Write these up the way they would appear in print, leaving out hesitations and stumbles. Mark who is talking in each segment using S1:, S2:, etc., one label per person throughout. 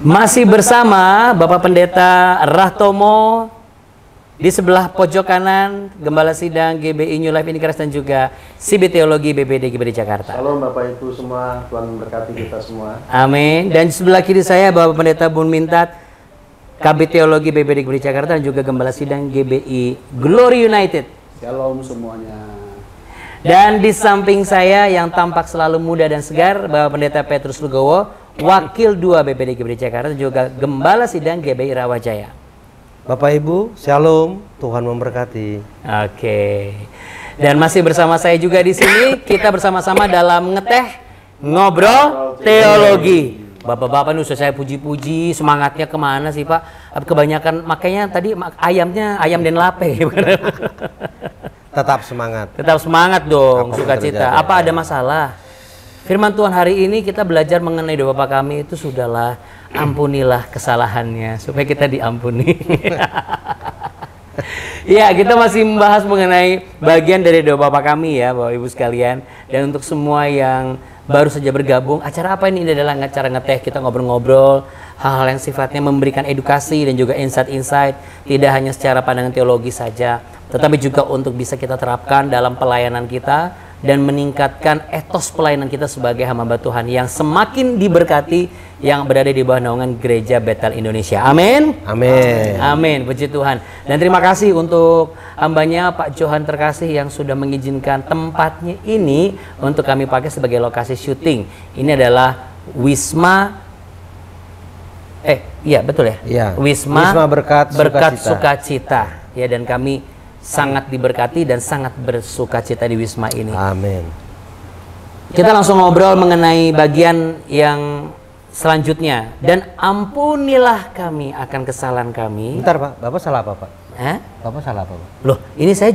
S1: Masih bersama Bapak Pendeta Rahtomo, di sebelah pojok kanan Gembala Sidang GBI New Life Inikaras dan juga Sibit Teologi BPD GBD Jakarta.
S2: Shalom Bapak Ibu semua, Tuhan memberkati kita semua.
S1: Amin. Dan di sebelah kiri saya Bapak Pendeta Bun Mintat, Kabit Teologi BPD GBD Jakarta dan juga Gembala Sidang GBI Glory United.
S2: Shalom semuanya.
S1: Dan di samping saya yang tampak selalu muda dan segar Bapak Pendeta Petrus Lugowo, Wakil 2 BPD GBD Jakarta dan juga Gembala Sidang GBI Rawajaya.
S3: Bapak Ibu, Shalom, Tuhan memberkati.
S1: Oke. Dan masih bersama saya juga di sini, kita bersama-sama dalam ngeteh ngobrol teologi. Bapak-bapak nih saya puji-puji, semangatnya kemana sih Pak? Kebanyakan makanya tadi ayamnya ayam den lape.
S3: Tetap semangat.
S1: Tetap semangat dong, sukacita. Apa ada
S3: ya?
S1: masalah? Firman Tuhan hari ini kita belajar mengenai doa Bapa kami itu sudahlah, ampunilah kesalahannya supaya kita diampuni. Ya, kita masih membahas mengenai bagian dari doa Bapa kami ya, Bapak Ibu sekalian. Dan untuk semua yang baru saja bergabung, acara apa ini? Ini adalah acara ngeteh, kita ngobrol-ngobrol hal-hal yang sifatnya memberikan edukasi dan juga insight-insight, tidak hanya secara pandangan teologi saja, tetapi juga untuk bisa kita terapkan dalam pelayanan kita dan meningkatkan etos pelayanan kita sebagai hamba Tuhan yang semakin diberkati yang berada di bawah naungan Gereja Bethel Indonesia. Amin.
S3: Amin.
S1: Amin. Puji Tuhan. Dan terima kasih untuk hambanya Pak Johan terkasih yang sudah mengizinkan tempatnya ini untuk kami pakai sebagai lokasi syuting. Ini adalah Wisma iya betul ya?
S3: Iya.
S1: Wisma
S3: Berkat
S1: Sukacita. Ya, dan kami sangat diberkati dan sangat bersukacita di Wisma ini.
S3: Amin.
S1: Kita langsung ngobrol mengenai bagian yang selanjutnya. Dan ampunilah kami akan kesalahan kami.
S3: Bentar Pak, Bapak salah apa Pak? Bapak salah apa Pak?
S1: Loh, ini saya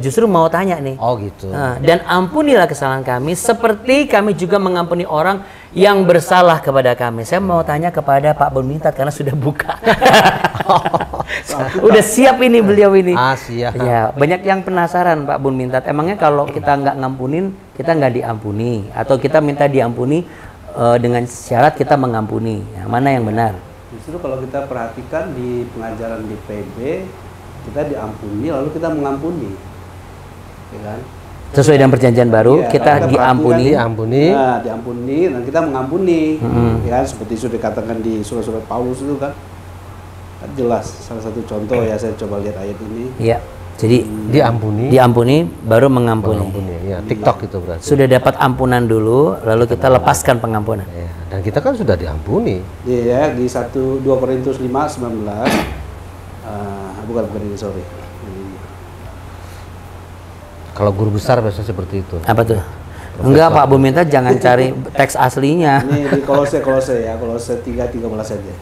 S1: justru mau tanya nih.
S3: Oh gitu.
S1: Dan ampunilah kesalahan kami seperti kami juga mengampuni orang yang bersalah kepada kami. Saya mau tanya kepada Pak Bun Mintat karena sudah buka. Udah siap ini beliau ini.
S3: Siap.
S1: Ya, banyak yang penasaran Pak Bun Mintat. Emangnya kalau kita nggak ngampunin, kita nggak diampuni, atau kita minta diampuni dengan syarat kita mengampuni? Yang mana yang benar?
S2: Justru kalau kita perhatikan di pengajaran di PB, kita diampuni lalu kita mengampuni, ya kan?
S1: Sesuai dengan perjanjian baru,
S2: iya,
S1: kita diampuni.
S2: Nah, diampuni dan kita mengampuni, ya kan? Seperti sudah dikatakan di surat-surat Paulus itu kan jelas. Salah satu contoh ya, saya coba lihat ayat ini.
S1: Iya. Jadi diampuni baru mengampuni.
S3: Ya, TikTok itu berarti.
S1: Sudah dapat ampunan dulu, lalu kita lepaskan pengampunan.
S3: Ya, dan kita kan sudah diampuni.
S2: Iya, di 2 Korintus 5:19. Bukan ini, sorry.
S3: Kalau guru besar biasanya seperti itu.
S1: Apa tuh? Enggak Pak Bu minta jangan cari teks aslinya.
S2: Ini di Kolose ya, Kolose 3:13 saja.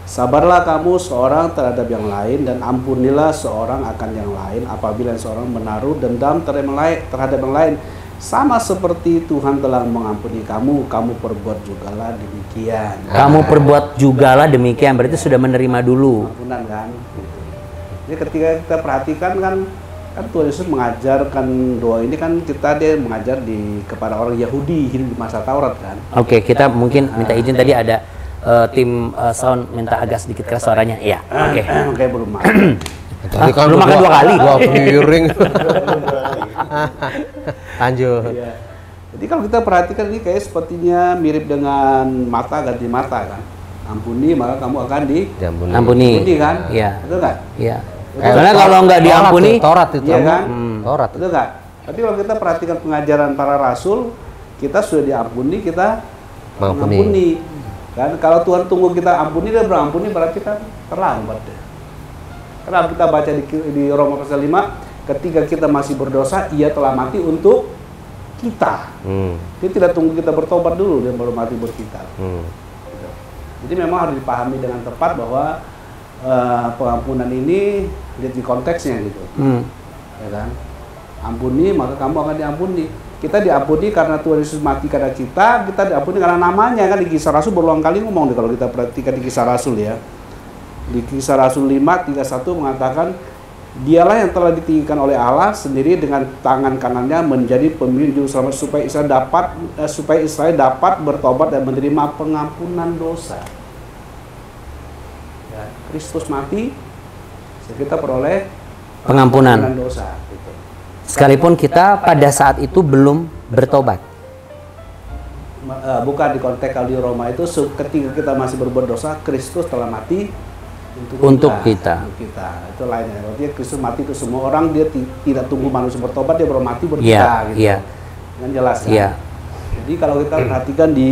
S2: Sabarlah kamu seorang terhadap yang lain dan ampunilah seorang akan yang lain apabila seorang menaruh dendam terhadap yang lain. Sama seperti Tuhan telah mengampuni kamu perbuat jugalah demikian.
S1: Kamu perbuat jugalah demikian, berarti sudah menerima dulu.
S2: Ampunan kan. Jadi ketika kita perhatikan kan Tuhan Yesus mengajarkan doa ini kan dia mengajar kepada orang Yahudi hidup di masa Taurat kan.
S1: Oke, kita mungkin minta izin tadi ada tim sound minta agak sedikit keras suaranya. Iya. Oke.
S2: Oke, belum makan.
S3: Tadi kan
S1: belum makan 2 kali.
S3: 2 piring. Lanjut.
S2: Iya. Jadi kalau kita perhatikan ini kayak sepertinya mirip dengan mata ganti mata kan. Ampuni maka kamu akan
S3: diampuni.
S1: Ampuni
S2: kan?
S1: Iya.
S2: Betul nggak?
S1: Iya. Karena kalau nggak diampuni,
S3: Taurat itu.
S2: Iya kan?
S3: Taurat.
S2: Betul nggak? Tapi kalau kita perhatikan pengajaran para rasul, kita sudah diampuni, kita mengampuni. Kan? Kalau Tuhan tunggu kita ampuni dan berampuni berarti kan terlambat deh. Karena kita baca di Roma pasal 5, ketika kita masih berdosa, Ia telah mati untuk kita. Dia tidak tunggu kita bertobat dulu, dia baru mati buat kita. Jadi memang harus dipahami dengan tepat bahwa pengampunan ini lihat di konteksnya gitu, ya kan? Ampuni maka kamu akan diampuni. Kita diampuni karena Tuhan Yesus mati karena kita diampuni karena namanya kan. Di Kisah Rasul berulang kali ngomong kalau kita perhatikan di Kisah Rasul ya. Di Kisah Rasul 5:31 mengatakan Dialah yang telah ditinggikan oleh Allah sendiri dengan tangan kanannya menjadi pemimpin juru selamat supaya Israel dapat bertobat dan menerima pengampunan dosa. Kristus mati, kita peroleh
S1: Pengampunan.
S2: dosa. Gitu.
S1: Sekalipun kita pada saat itu belum bertobat.
S2: Bukan di konteks kalau di Roma itu ketika kita masih berbuat dosa, Kristus telah mati
S1: Untuk kita.
S2: Itu lainnya. Artinya Kristus mati untuk semua orang, dia tidak tunggu manusia bertobat, dia baru mati buat
S1: Iya,
S2: kita. Gitu.
S1: iya.
S2: Kan jelas kan?
S1: Iya.
S2: Jadi kalau kita perhatikan di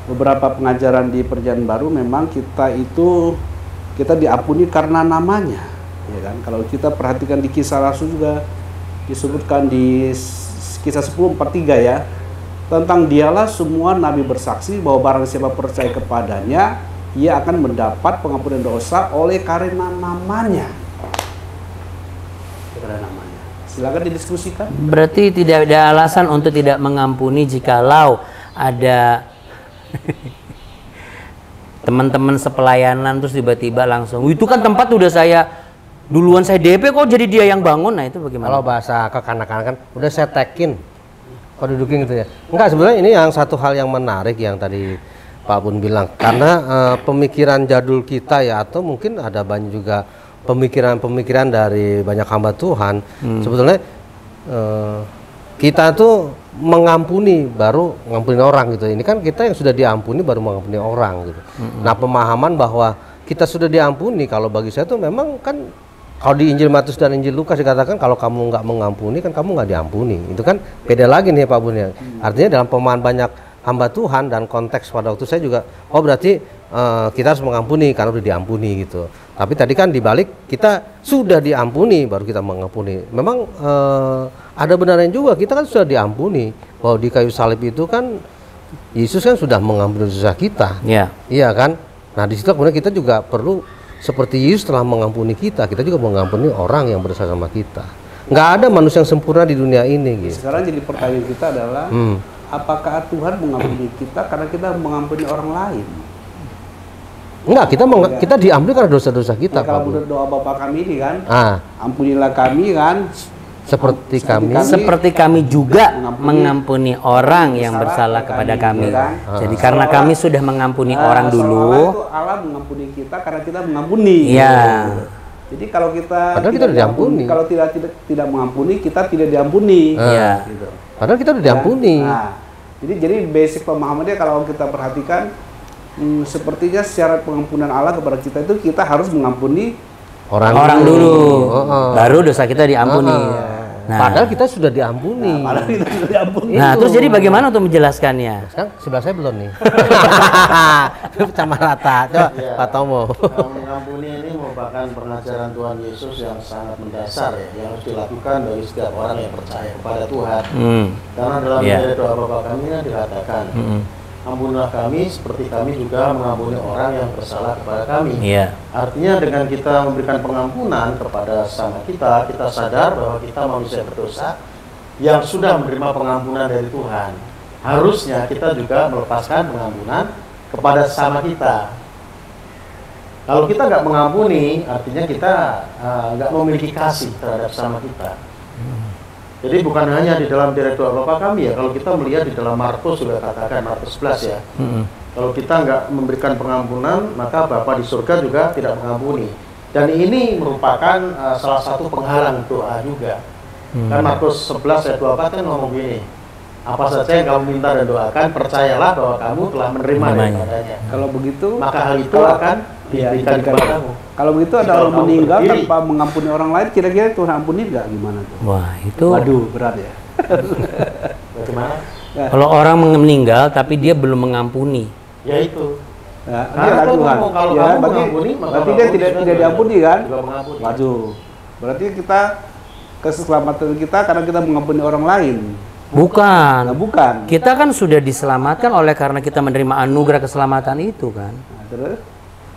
S2: beberapa pengajaran di Perjanjian Baru, memang kita diampuni karena namanya, ya kan? Kalau kita perhatikan di Kisah Rasul juga disebutkan di Kisah 10:43 ya, tentang dialah semua nabi bersaksi bahwa barang siapa percaya kepadanya, ia akan mendapat pengampunan dosa oleh karena namanya. Karena namanya. Silakan didiskusikan.
S1: Berarti tidak ada alasan untuk tidak mengampuni jikalau ada teman-teman sepelayanan terus tiba-tiba langsung, itu kan tempat udah saya duluan, saya DP kok jadi dia yang bangun. Nah itu bagaimana?
S3: Kalau bahasa kekanak-kanakan udah saya tekin, kok dudukin gitu ya. Enggak, sebenarnya ini yang satu hal yang menarik yang tadi Pak Bun bilang, karena pemikiran jadul kita ya, atau mungkin ada banyak juga pemikiran-pemikiran dari banyak hamba Tuhan. Sebetulnya kita tuh mengampuni baru mengampuni orang gitu. Ini kan kita yang sudah diampuni baru mengampuni orang gitu. Nah, pemahaman bahwa kita sudah diampuni, kalau bagi saya tuh memang kan kalau di Injil Matius dan Injil Lukas dikatakan kalau kamu nggak mengampuni kan kamu nggak diampuni. Itu kan beda lagi nih Pak Bun ya. Artinya dalam pemahaman banyak hamba Tuhan dan konteks pada waktu saya juga, oh berarti kita harus mengampuni karena udah diampuni gitu. Tapi tadi kan dibalik, kita sudah diampuni baru kita mengampuni. Memang ada benarnya juga, kita kan sudah diampuni, bahwa di kayu salib itu kan Yesus kan sudah mengampuni dosa kita. Iya kan. Nah di situ kemudian kita juga perlu seperti Yesus telah mengampuni kita juga mengampuni orang yang berdosa sama kita. Nggak ada manusia yang sempurna di dunia ini gitu.
S2: Sekarang jadi pertanyaan kita adalah apakah Tuhan mengampuni kita karena kita mengampuni orang lain?
S3: Enggak, kita diampuni karena dosa-dosa kita.
S2: Ya, kalau menurut doa Bapa kami ini kan, ampunilah kami kan,
S3: seperti
S1: kami juga mengampuni orang yang bersalah kepada kami. Jadi karena kami sudah mengampuni orang dulu,
S2: itu Allah mengampuni kita karena kita mengampuni.
S1: Iya.
S2: Jadi kalau kita
S3: padahal kita diampuni,
S2: kalau tidak mengampuni, kita tidak diampuni.
S1: Iya.
S2: Gitu.
S3: Padahal kita udah diampuni.
S2: Nah, jadi basic pemahamannya kalau kita perhatikan, sepertinya syarat pengampunan Allah kepada kita itu kita harus mengampuni
S1: orang dulu, baru dosa kita diampuni.
S3: Nah, padahal kita sudah diampuni.
S1: Nah, terus jadi bagaimana untuk menjelaskannya?
S3: Sekarang sebelah saya belum nih. Sama rata. Coba Pak Tomo.
S4: Mengampuni ini merupakan pengajaran Tuhan Yesus yang sangat mendasar ya, yang harus dilakukan bagi setiap orang yang percaya kepada Tuhan. Karena dalam doa Bapa kami kan dikatakan, ampunilah kami seperti kami juga mengampuni orang yang bersalah kepada kami. Artinya dengan kita memberikan pengampunan kepada sesama kita, kita sadar bahwa kita manusia berdosa yang sudah menerima pengampunan dari Tuhan. Harusnya kita juga melepaskan pengampunan kepada sesama kita. Kalau kita nggak mengampuni, artinya kita nggak memiliki kasih terhadap sesama kita. Jadi bukan hanya di dalam direct doa Bapa kami ya, kalau kita melihat di dalam Markus sudah katakan, Markus 11 ya, kalau kita nggak memberikan pengampunan, maka Bapa di surga juga tidak mengampuni. Dan ini merupakan salah satu penghalang doa juga. Kan Markus 11 ayat 24 kan ngomong gini, apa saja yang kamu minta dan doakan, percayalah bahwa kamu telah menerima daripadanya.
S2: Kalau begitu,
S4: maka hal itu akan diberikan kepadamu.
S2: Kalau begitu ada orang meninggal tanpa mengampuni orang lain, kira-kira Tuhan ampuni nggak, gimana tuh?
S1: Wah itu.
S2: Waduh, berat ya.
S4: Bagaimana?
S1: Kalau orang meninggal tapi dia belum mengampuni.
S4: Ya itu.
S2: Ya, dia Tuhan.
S4: Kalau
S2: Ya,
S4: kamu mengampuni,
S2: berarti dia tidak diampuni kan?
S4: Juga mengampuni.
S2: Waduh, berarti kita keselamatan kita karena kita mengampuni orang lain.
S1: Bukan.
S2: Nah, bukan.
S1: Kita kan sudah diselamatkan oleh karena kita menerima anugerah keselamatan itu kan.
S2: Nah, terus?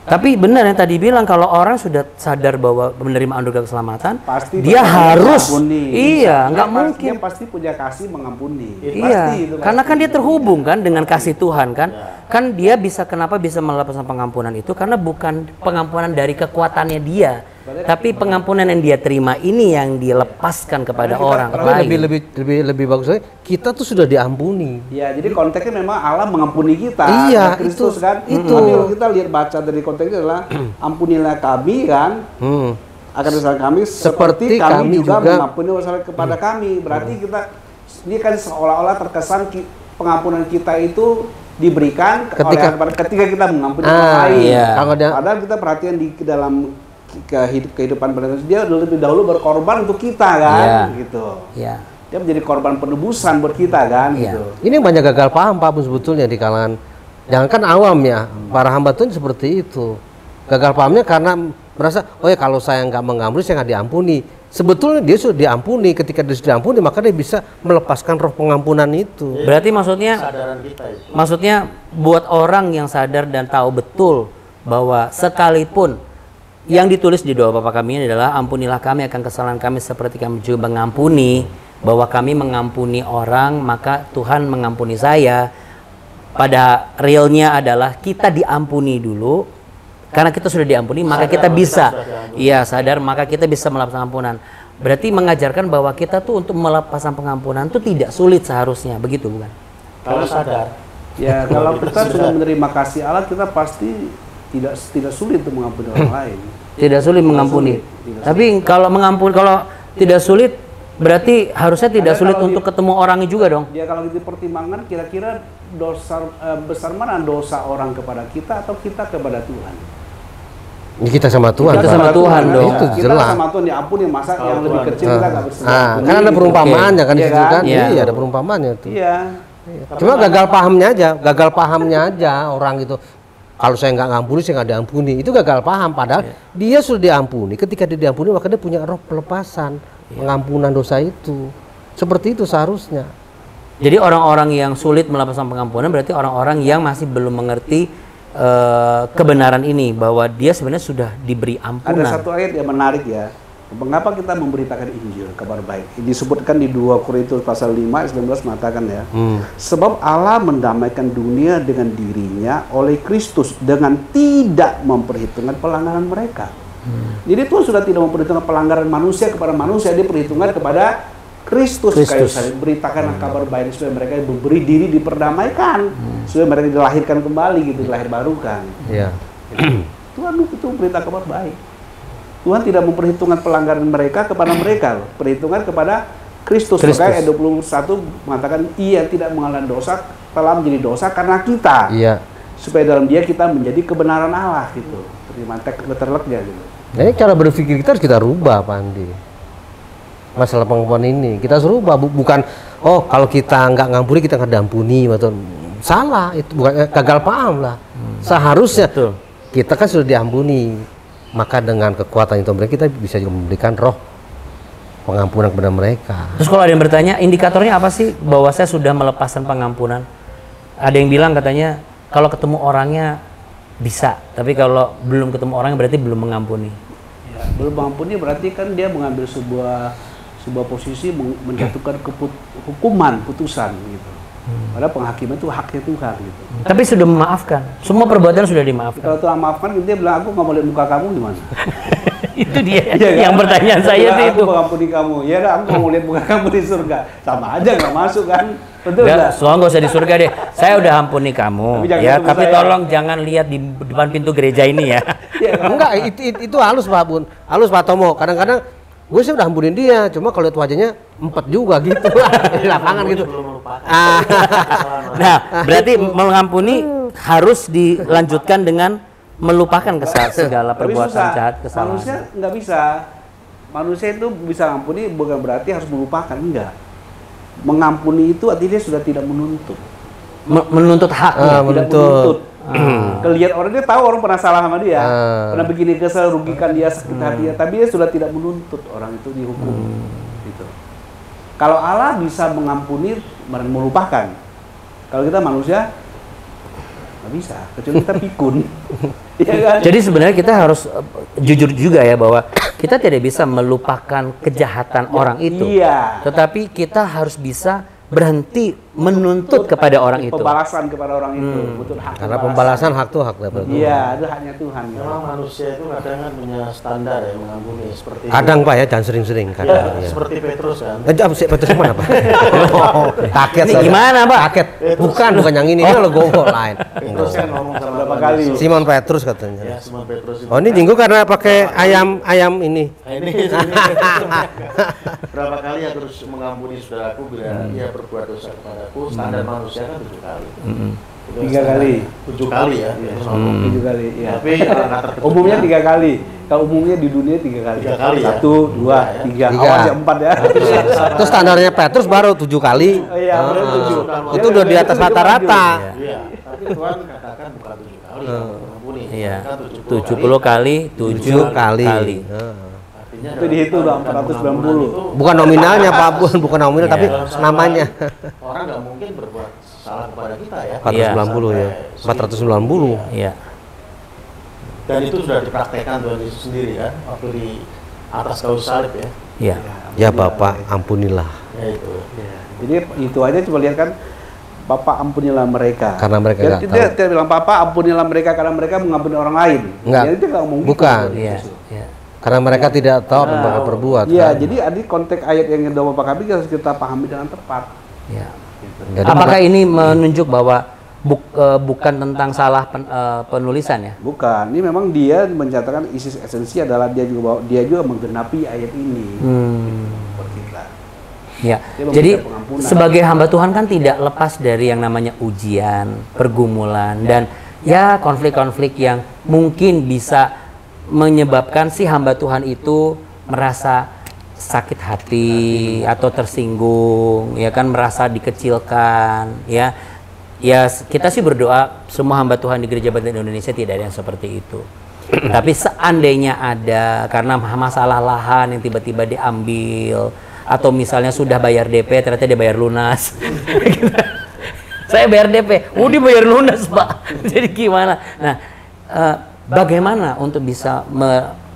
S1: Tapi benar yang tadi bilang, kalau orang sudah sadar bahwa menerima anugerah keselamatan,
S2: pasti
S1: dia harus
S2: mengampuni.
S1: Iya, nggak mungkin.
S2: Dia pasti punya kasih mengampuni.
S1: Iya,
S2: Pasti,
S1: karena kan dia terhubung kan dengan kasih Tuhan kan. Kan dia bisa, kenapa bisa melepaskan pengampunan itu? Karena bukan pengampunan dari kekuatannya dia, Tapi pengampunan yang dia terima ini yang dilepaskan kepada orang lain.
S3: Lebih bagus lagi, kita tuh sudah diampuni.
S2: Ya, jadi konteksnya memang Allah mengampuni kita.
S3: Iya,
S2: Kristus
S3: itu,
S2: kan.
S3: itu.
S2: Tapi kalau kita lihat baca dari konteksnya adalah ampunilah kami kan. Akan kesalahan kami seperti kami juga mengampuni kesalahan kepada kami. Berarti kita ini kan seolah-olah terkesan pengampunan kita itu diberikan ketika kita mengampuni orang lain.
S1: Iya.
S2: Padahal kita perhatian di dalam kehidupan bernegara, dia lebih dahulu berkorban untuk kita kan, gitu.
S1: Iya.
S2: Dia menjadi korban penebusan buat kita kan, gitu.
S3: Ini banyak gagal paham Pak Bun sebetulnya di kalangan, jangankan awam ya, para hamba Tuhan seperti itu. Gagal pahamnya karena merasa, oh ya kalau saya nggak mengampuni, saya nggak diampuni. Sebetulnya dia sudah diampuni, ketika dia sudah diampuni maka dia bisa melepaskan roh pengampunan itu.
S1: Berarti maksudnya buat orang yang sadar dan tahu betul bahwa sekalipun yang ditulis di doa Bapa kami ini adalah ampunilah kami akan kesalahan kami seperti kami juga mengampuni, bahwa kami mengampuni orang maka Tuhan mengampuni saya. Pada realnya adalah kita diampuni dulu. Karena kita sudah diampuni, maka kita bisa, sadar, maka kita bisa melepaskan pengampunan. Berarti mengajarkan bahwa kita tuh untuk melepaskan pengampunan itu tidak sulit seharusnya, begitu bukan?
S4: Kalau sadar.
S2: Ya, kalau kita sudah menerima kasih Allah, kita pasti tidak sulit untuk mengampuni orang lain.
S1: Tidak sulit mengampuni. Tapi kalau tidak sulit, berarti harusnya tidak sulit untuk ketemu orangnya juga dong.
S2: Ya, kalau dipertimbangkan, kira-kira besar mana dosa orang kepada kita atau kita kepada Tuhan?
S3: Kita sama Tuhan.
S1: Kita sama Tuhan dong.
S3: Itu
S2: kita
S3: jelas.
S2: sama Tuhan diampuni, masa yang lebih kecil kita nggak bisa.
S3: Kan ada perumpamaannya kan di situ kan?
S1: Iya.
S3: Iya, ada perumpamaannya itu.
S2: Iya.
S3: Cuma gagal pahamnya aja orang itu. Kalau saya nggak ngampuni, saya nggak diampuni. Itu gagal paham. Padahal dia sudah diampuni. Ketika dia diampuni, maka dia punya roh pelepasan, pengampunan dosa itu. Seperti itu seharusnya.
S1: Jadi orang-orang yang sulit melepaskan pengampunan berarti orang-orang yang masih belum mengerti kebenaran ini, bahwa dia sebenarnya sudah diberi ampunan.
S2: Ada satu ayat yang menarik ya. Mengapa kita memberitakan Injil, kabar baik? Disebutkan di 2 Korintus pasal 5 ayat 19 mengatakan ya. Sebab Allah mendamaikan dunia dengan dirinya oleh Kristus dengan tidak memperhitungkan pelanggaran mereka. Jadi Tuhan sudah tidak memperhitungkan pelanggaran manusia kepada manusia, dia perhitungkan kepada Kristus. Kayak saya beritakan kabar baik supaya mereka beri diri diperdamaikan, supaya mereka dilahirkan kembali gitu, dilahir barukan.
S3: Iya.
S2: Tuhan itu berita kabar baik. Tuhan tidak memperhitungkan pelanggaran mereka kepada mereka, perhitungan kepada Kristus. Makanya ayat 21 mengatakan ia tidak mengalami dosa, telah menjadi dosa karena kita.
S3: Iya.
S2: Supaya dalam dia kita menjadi kebenaran Allah gitu. Terima terleknya gitu.
S3: Nah, ini cara berpikir kita harus kita rubah, Pak Andi. Masalah pengampunan ini kita suruh bukan kalau kita nggak ngampuni kita nggak diampuni, atau salah, itu bukan gagal paham lah. Seharusnya kita kan sudah diampuni, maka dengan kekuatan itu kita bisa juga memberikan roh pengampunan kepada mereka.
S1: Terus kalau ada yang bertanya, indikatornya apa sih bahwa saya sudah melepaskan pengampunan? Ada yang bilang katanya kalau ketemu orangnya bisa, tapi kalau belum ketemu orangnya berarti belum mengampuni.
S2: Ya, belum mengampuni berarti kan dia mengambil sebuah posisi menjatuhkan hukuman, putusan gitu. Padahal penghakiman itu haknya Tuhan gitu.
S1: Tapi sudah memaafkan, semua perbuatan sudah dimaafkan.
S2: Kalau Tuhan maafkan, dia bilang aku nggak mau lihat muka kamu gimana?
S1: Itu dia
S2: ya,
S1: yang
S2: kan?
S1: pertanyaan saya tuh itu.
S2: Aku mengampuni kamu, ya aku nggak mau lihat muka kamu di surga, sama aja nggak masuk kan? Betul nggak?
S1: Soalnya nggak usah di surga deh. Saya udah ampuni kamu, tapi tolong jangan lihat di depan pintu gereja ini ya.
S3: Enggak, itu halus Pak Bun, halus Pak Tomo. Kadang-kadang gue sih udah ampunin dia, cuma kalau lihat wajahnya empet juga gitu di lapangan gitu.
S1: Nah, berarti mengampuni harus dilanjutkan dengan melupakan segala perbuatan jahat, kesalahan.
S2: Manusia nggak bisa. Manusia itu bisa ampuni bukan berarti harus melupakan, enggak. Mengampuni itu artinya dia sudah tidak menuntut.
S1: Menuntut hak,
S2: tidak menuntut. Kelihatan orang, dia tahu orang pernah salah sama dia, pernah begini kesal, rugikan dia, sakit hati dia, tapi dia sudah tidak menuntut orang itu dihukum. Gitu. Kalau Allah bisa mengampuni dan melupakan, kalau kita manusia nggak bisa, kecuali kita pikun. Ya kan?
S1: Jadi sebenarnya kita harus jujur juga ya bahwa kita tidak bisa melupakan kejahatan orang itu, tetapi kita harus bisa berhenti menuntut kepada orang itu.
S2: Pembalasan kepada orang itu, butuh hak.
S3: Karena pembalasan hak tuh hak dapat.
S2: Iya, itu haknya Tuhan.
S4: Memang manusia itu kadang kan punya standar ya mengampuni seperti
S3: Kadang Pak ya, jangan sering-sering kadang.
S4: ya, seperti Petrus kan.
S3: Petrus mana Pak? Oh, kaget
S1: Ini
S3: saya.
S1: gimana, Pak?
S3: Kaget. Bukan yang ini lo gowo lain.
S4: Petrus kan ngomong sama
S2: Berapa
S4: Tuhan
S2: kali?
S4: Yesus.
S3: Simon Petrus katanya.
S4: Ya, Simon Petrus itu.
S3: Oh, ini jinggu karena pakai ayam ini.
S4: Nah, ini berapa kali aku harus mengampuni saudaraku bila dia berbuat dosa kepadaku? Standar manusia kan 7 kali. Itu
S2: 3 kali.
S4: 7 kali ya. Petrus ngomong.
S2: 7 kali, ya.
S4: Tapi angka terkecilnya
S2: Umumnya 3 kali. Kalau umumnya di dunia 3 kali.
S4: 3 kali ya?
S2: 1, 2, 3.
S3: Tiga.
S2: Awas ya 4 ya.
S3: Itu standarnya Petrus baru 7 kali.
S2: Iya, benar 7.
S3: Itu udah di atas rata-rata.
S4: Iya, tapi Tuhan katakan bukan 7 kali mengampuni.
S1: Iya.
S4: Kan
S1: 70 kali 7 kali.
S4: Artinya
S2: Itu dihitung udah 490.
S3: Bukan nominalnya Pak, bukan nominal
S1: Iya.
S3: tapi namanya.
S4: orang nggak mungkin berbuat salah kepada kita ya.
S3: 490 ya. 490.
S1: Iya.
S4: Dan itu sudah dipraktekkan Tuhan Yesus sendiri kan waktu di atas kayu salib ya.
S1: Iya.
S3: Ya Bapak, ampunilah
S4: Ya itu.
S2: Ya. Jadi itu aja coba lihat kan, Bapak ampunilah mereka.
S3: karena mereka
S2: Dia
S3: nggak
S2: tidak
S3: tahu.
S2: bilang Bapak ampunilah mereka karena mereka mengampuni orang lain.
S3: Enggak.
S2: Jadi dia nggak ngomong gitu.
S3: Bukan.
S1: Iya. Iya.
S3: Karena mereka tidak tahu apa yang mereka perbuat.
S2: Iya,
S3: kan?
S2: jadi ada konteks ayat yang doa Bapak kami harus kita pahami dengan tepat.
S1: Iya.
S3: Jadi
S1: Apakah ini menunjuk bahwa bukan tentang salah penulisan ya?
S2: Bukan, ini memang dia menyatakan isi esensi adalah dia juga menggenapi ayat ini buat kita.
S1: Ya.
S2: Dia memberikan
S1: Jadi
S2: pengampunan.
S1: sebagai hamba Tuhan kan tidak lepas dari yang namanya ujian, pergumulan dan ya konflik-konflik yang mungkin bisa menyebabkan si hamba Tuhan itu merasa sakit hati atau tersinggung, ya kan, merasa dikecilkan, ya. Ya kita sih berdoa semua hamba Tuhan di Gereja Baptis Indonesia tidak ada yang seperti itu. Tapi seandainya ada karena masalah lahan yang tiba-tiba diambil atau misalnya sudah bayar DP ternyata dia bayar lunas. Saya bayar DP, dia bayar lunas Pak. Jadi gimana? Nah, bagaimana untuk bisa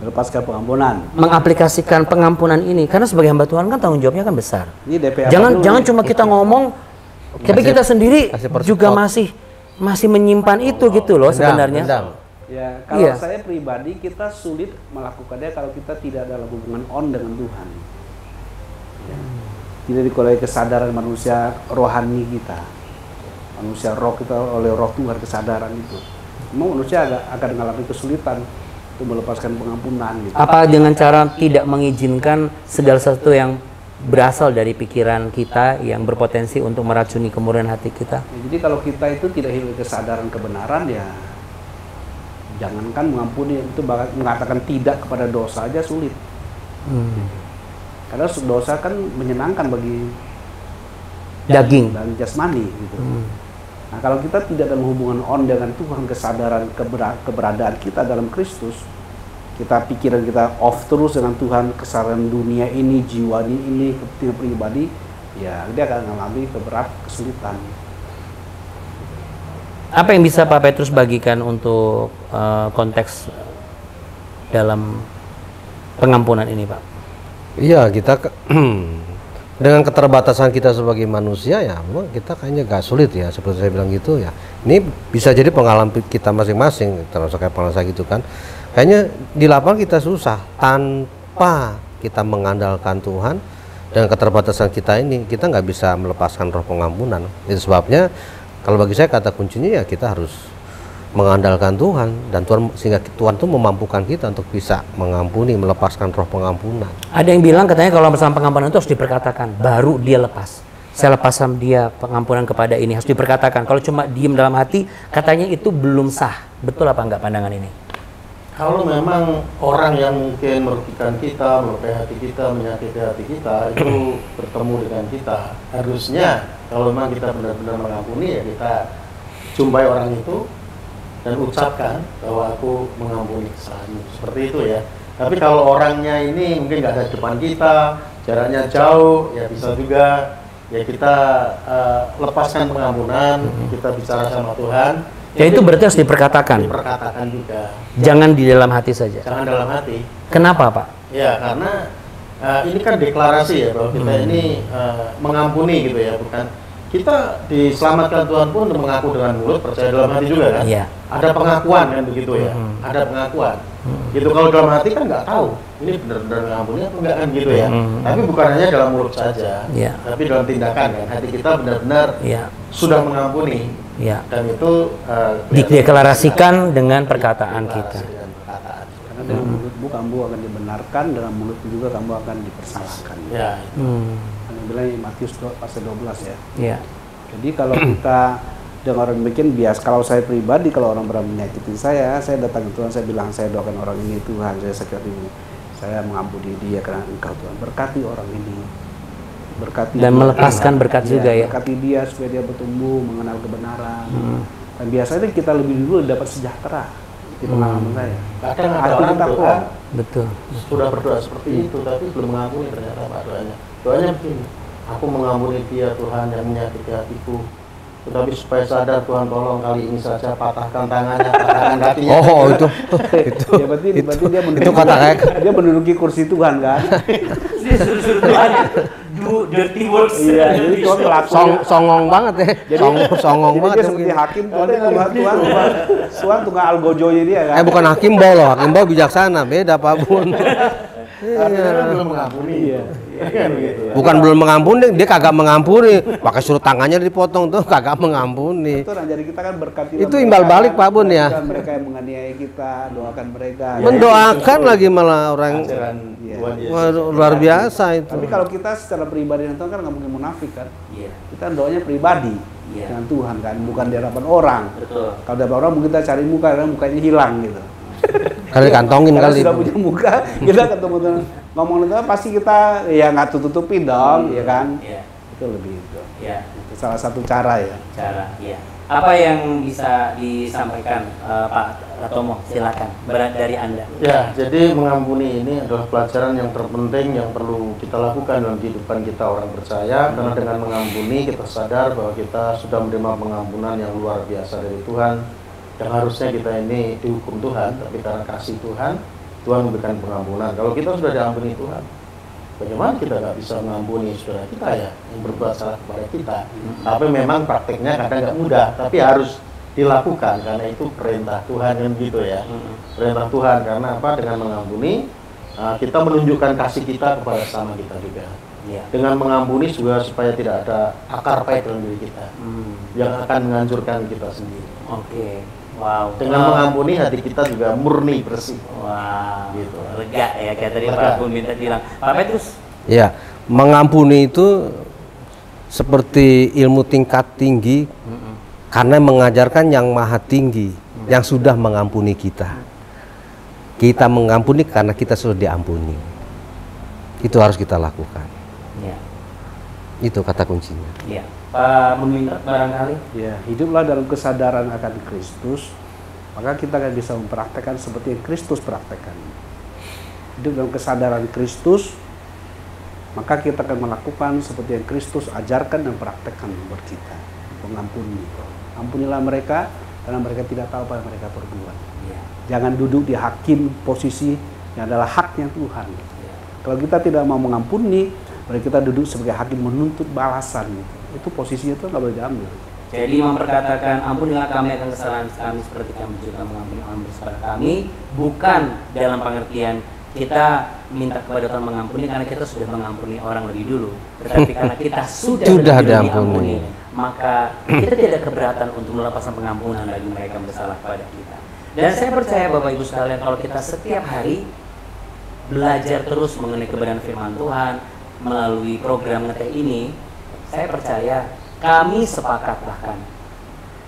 S2: Melepaskan pengampunan.
S1: mengaplikasikan pengampunan ini? Karena sebagai hamba Tuhan kan tanggung jawabnya kan besar.
S2: Ini DP apa
S1: Jangan
S2: dulu?
S1: jangan cuma kita ngomong, tapi kita sendiri
S3: kasih persekot.
S1: juga masih menyimpan itu gitu loh sebenarnya.
S3: Dendam.
S2: Ya, kalau
S1: Iya.
S2: saya pribadi kita sulit melakukannya kalau kita tidak dalam hubungan on dengan Tuhan. Ya. Tidak dikuasai kesadaran manusia rohani kita. Manusia roh kita oleh roh Tuhan, kesadaran itu. Memang manusia akan mengalami kesulitan untuk melepaskan pengampunan gitu.
S1: Apa dengan cara tidak mengizinkan segala sesuatu yang berasal dari pikiran kita yang berpotensi untuk meracuni kemurnian hati kita?
S2: Ya, jadi kalau kita itu tidak hidup kesadaran kebenaran ya jangankan mengampuni, itu bahkan mengatakan tidak kepada dosa aja sulit. Karena dosa kan menyenangkan bagi
S1: Daging.
S2: dan jasmani gitu. Nah, kalau kita tidak dalam hubungan on dengan Tuhan, kesadaran keberadaan kita dalam Kristus, kita pikiran kita off terus dengan Tuhan, kesadaran dunia ini, jiwa ini, kepentingan pribadi, ya dia akan mengalami kesulitan.
S1: Apa yang bisa Pak Petrus bagikan untuk konteks dalam pengampunan ini, Pak?
S3: Iya, kita dengan keterbatasan kita sebagai manusia ya, memang kita kayaknya gak sulit ya, seperti saya bilang gitu ya. Ini bisa jadi pengalaman kita masing-masing, termasuk kayak pengalaman saya gitu kan. Kayaknya di lapangan kita susah tanpa kita mengandalkan Tuhan. Dengan keterbatasan kita ini, kita nggak bisa melepaskan roh pengampunan. Itu sebabnya kalau bagi saya kata kuncinya ya kita harus mengandalkan Tuhan, dan Tuhan, sehingga Tuhan tuh memampukan kita untuk bisa mengampuni, melepaskan roh pengampunan.
S1: Ada yang bilang katanya kalau masalah pengampunan itu harus diperkatakan, baru dia lepas. Saya lepaskan dia pengampunan kepada ini, harus diperkatakan. Kalau cuma diem dalam hati, katanya itu belum sah. Betul apa enggak pandangan ini?
S4: Kalau memang orang yang mungkin merugikan kita, melukai hati kita, menyakiti hati kita, itu bertemu dengan kita, harusnya kalau memang kita benar-benar mengampuni ya kita jumpai orang itu dan ucapkan bahwa aku mengampuni kesalahanmu, seperti itu ya. Tapi kalau orangnya ini mungkin nggak ada di depan kita, jaraknya jauh, ya bisa juga ya kita lepaskan pengampunan, kita bicara sama Tuhan.
S1: Ya itu berarti harus diperkatakan.
S4: Diperkatakan juga.
S1: Jangan di dalam hati saja.
S4: Jangan dalam hati.
S1: Kenapa, Pak?
S4: Ya karena ini kan deklarasi ya bahwa kita ini mengampuni gitu ya, bukan kita diselamatkan Tuhan pun mengaku dengan mulut, percaya dalam hati juga kan?
S1: Iya.
S4: Ada pengakuan kan begitu ya? Ada pengakuan. Gitu, kalau dalam hati kan nggak tahu ini benar-benar mengampuni apa enggak kan gitu ya. Tapi bukan hanya dalam mulut saja, tapi dalam tindakan kan. Hati kita benar-benar sudah mengampuni. Dan itu
S1: dideklarasikan dengan perkataan kita.
S2: Karena dengan mulutmu kamu akan dibenarkan, dengan mulutmu juga kamu akan dipersalahkan. Yang bilang Matius pasal 12 ya. Jadi kalau kita dengan orang demikian bias, kalau saya pribadi, kalau orang pernah menyakiti saya datang ke Tuhan, saya bilang saya doakan orang ini Tuhan, saya sakit ini, saya mengampuni dia karena Engkau Tuhan, berkati orang ini, berkati
S1: dan melepaskan berkat juga ya.
S2: Berkati dia supaya dia bertumbuh mengenal kebenaran. Dan biasanya kita lebih dulu dapat sejahtera di pengalaman saya.
S4: Kadang ada orang doa,
S1: betul,
S4: sudah berdoa seperti itu, tapi belum mengampuni ternyata Pak doanya. Doanya begini, aku mengampuni dia Tuhan yang menyakiti hatiku. Tetapi supaya sadar Tuhan tolong kali ini saja patahkan tangannya, patahkan kakinya.
S3: Oh itu
S2: ya, berarti dia menduduki,
S3: itu kata kayak
S2: dia menduduki kursi Tuhan kan?
S1: Dia suruh Tuhan do dirty works.
S2: Iya, jadi Tuhan pelakunya
S3: songong banget ya.
S2: Jadi
S3: songong
S2: jadi
S3: banget
S2: dia seperti hakim, Tuhan tukang algojonya dia kan?
S3: bukan hakim bau loh, hakim bau bijaksana, beda Pak Bun.
S4: Artinya belum mengampuni.
S3: Bukan belum mengampuni, dia kagak mengampuni. Pakai suruh tangannya dipotong tuh kagak mengampuni.
S2: Betul, jadi kita kan berkati.
S3: Itu imbal balik Pak Bun ya.
S2: Mereka yang menganiaya kita, doakan mereka.
S3: Mendoakan lagi malah orang.
S2: Wah,
S3: luar biasa itu.
S2: Tapi kalau kita secara pribadi dengan Tuhan kan nggak mungkin munafik kan? Kita doanya pribadi dengan Tuhan kan, bukan di hadapan orang.
S1: Betul.
S2: Kalau di hadapan orang mungkin kita cari muka, karena mukanya hilang gitu.
S3: Kali kantongin
S2: Karena
S3: kali.
S2: sudah punya muka, kita ketemu dengan ngomong itu pasti kita ya nggak tutupin dong, ya kan? Itu lebih itu. Itu salah satu cara ya.
S1: Apa yang bisa disampaikan Pak Ratomo? Silakan dari Anda.
S4: Ya, jadi mengampuni ini adalah pelajaran yang terpenting yang perlu kita lakukan dalam kehidupan kita orang percaya. Karena dengan mengampuni kita sadar bahwa kita sudah menerima pengampunan yang luar biasa dari Tuhan. Yang harusnya kita ini dihukum Tuhan, tapi karena kasih Tuhan, Tuhan memberikan pengampunan. Kalau kita sudah diampuni Tuhan, bagaimana kita nggak bisa mengampuni saudara kita ya yang berbuat salah kepada kita? Tapi memang prakteknya kadang nggak mudah, tapi harus dilakukan karena itu perintah Tuhan kan gitu ya. Perintah Tuhan karena apa? Dengan mengampuni kita menunjukkan kasih kita kepada sama kita juga. Dengan mengampuni juga supaya tidak ada akar pahit dalam diri kita yang akan menghancurkan kita sendiri.
S1: Wow.
S4: Dengan mengampuni hati kita juga murni bersih.
S1: Wow. Gitu. Lega ya kayak tadi Pak Bun minta bilang. Pak Petrus.
S3: Ya, mengampuni itu seperti ilmu tingkat tinggi karena mengajarkan yang maha tinggi yang sudah mengampuni kita. Kita mengampuni karena kita sudah diampuni. Itu harus kita lakukan. Itu kata kuncinya.
S1: Pak Bun barangkali.
S2: Hiduplah dalam kesadaran akan Kristus, maka kita akan bisa mempraktekkan seperti yang Kristus praktekkan. Hidup dalam kesadaran Kristus, maka kita akan melakukan seperti yang Kristus ajarkan dan praktekkan buat kita. Mengampuni. Ampunilah mereka karena mereka tidak tahu apa yang mereka perbuat. Jangan duduk di hakim posisi yang adalah haknya Tuhan. Kalau kita tidak mau mengampuni, mereka kita duduk sebagai hakim menuntut balasan. Itu posisinya itu nggak boleh diambil.
S1: Jadi memperkatakan ampunilah kami akan kesalahan kami seperti kami juga mengampuni orang bersalah kami, bukan dalam pengertian kita minta kepada Tuhan mengampuni karena kita sudah mengampuni orang lebih dulu, tetapi karena kita sudah diampuni, maka kita tidak keberatan untuk melepaskan pengampunan bagi mereka yang bersalah kepada kita. Dan saya percaya Bapak Ibu sekalian, kalau kita setiap hari belajar terus mengenai kebenaran firman Tuhan melalui program ngeteh ini, saya percaya kami sepakat bahkan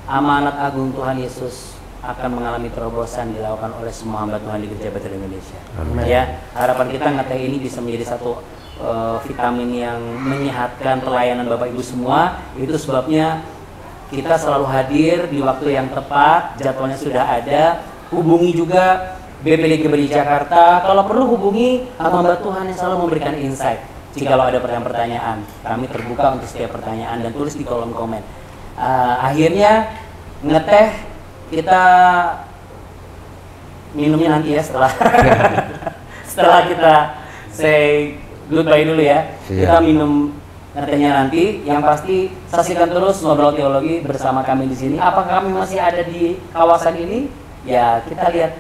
S1: amanat agung Tuhan Yesus akan mengalami terobosan dilakukan oleh semua hamba Tuhan di Gereja Bethel Indonesia. Ya, harapan kita ngeteh ini bisa menjadi satu vitamin yang menyehatkan pelayanan Bapak Ibu semua. Itu sebabnya kita selalu hadir di waktu yang tepat, jadwalnya sudah ada. Hubungi juga BPD Geberi Jakarta. Kalau perlu hubungi hamba Tuhan yang selalu memberikan insight. Jikalau ada pertanyaan-pertanyaan, kami terbuka untuk setiap pertanyaan dan tulis di kolom komen. Akhirnya ngeteh kita minumnya nanti ya setelah kita say goodbye dulu ya. Kita minum ngetehnya nanti. Yang pasti saksikan terus Ngobrol Teologi bersama kami di sini. Apakah kami masih ada di kawasan ini? Ya, kita lihat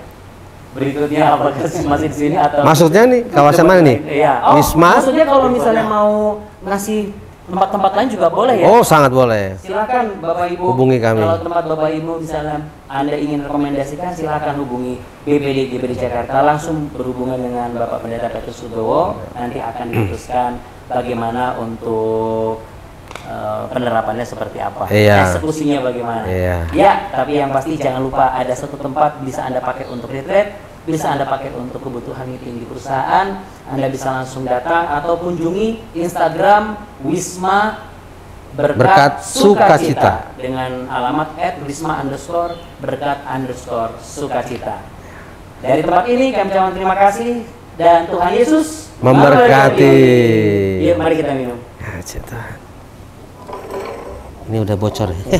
S1: berikutnya apakah masih di sini atau
S3: Maksudnya nih kawasan mana nih?
S1: Iya. Oh,
S3: Wisma?
S1: maksudnya kalau misalnya mau ngasih tempat-tempat lain juga boleh ya?
S3: Oh, sangat boleh.
S1: Silakan Bapak Ibu.
S3: Hubungi kami.
S1: Kalau tempat Bapak Ibu misalnya Anda ingin rekomendasikan, silakan hubungi BPD GBD Jakarta, langsung berhubungan dengan Bapak Pendeta Petrus Sudowo. Nanti akan diputuskan bagaimana untuk penerapannya seperti apa, eksekusinya bagaimana. Ya, tapi yang pasti jangan lupa ada satu tempat bisa Anda pakai untuk retreat, bisa Anda pakai untuk kebutuhan meeting di perusahaan. Anda bisa langsung datang atau kunjungi Instagram Wisma Berkat Sukacita dengan alamat @wisma_berkat_sukacita. Dari tempat ini kami ucapkan terima kasih dan Tuhan Yesus
S3: memberkati.
S1: Yuk, mari kita minum.
S3: Ini udah bocor ya.